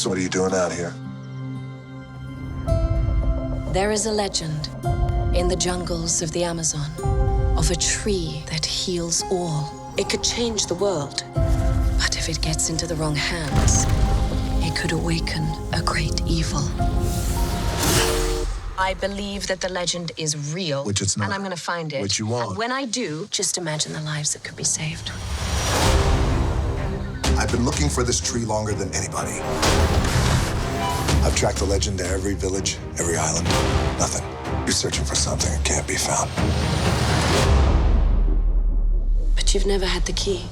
So what are you doing out here? There is a legend in the jungles of the Amazon of a tree that heals all. It could change the world, but if it gets into the wrong hands, it could awaken a great evil. I believe that the legend is real. Which it's not. And I'm going to find it. Which you won't. And when I do, just imagine the lives that could be saved. I've been looking for this tree longer than anybody. I've tracked the legend to every village, every island. Nothing. You're searching for something that can't be found. But you've never had the key.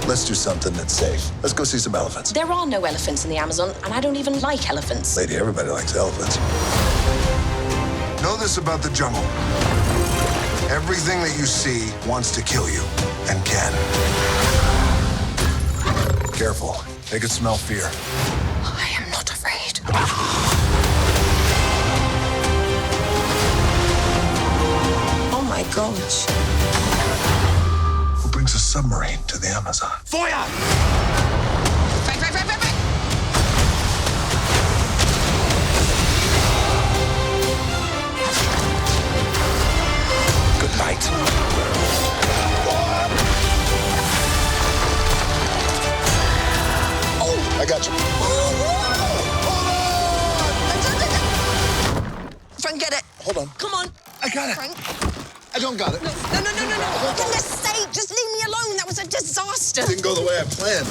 Let's do something that's safe. Let's go see some elephants. There are no elephants in the Amazon, and I don't even like elephants. Lady, everybody likes elephants. Know this about the jungle. Everything that you see wants to kill you, and can. Careful. They could smell fear. I am not afraid. Oh my gosh. Who brings a submarine to the Amazon? Feuer! Back, back, back, back, back. Good night. Oh, I got you. Frank, get it. Hold on. Come on. I got it. Frank. I don't got it. No. For goodness sake, just leave me alone. That was a disaster. Didn't go the way I planned.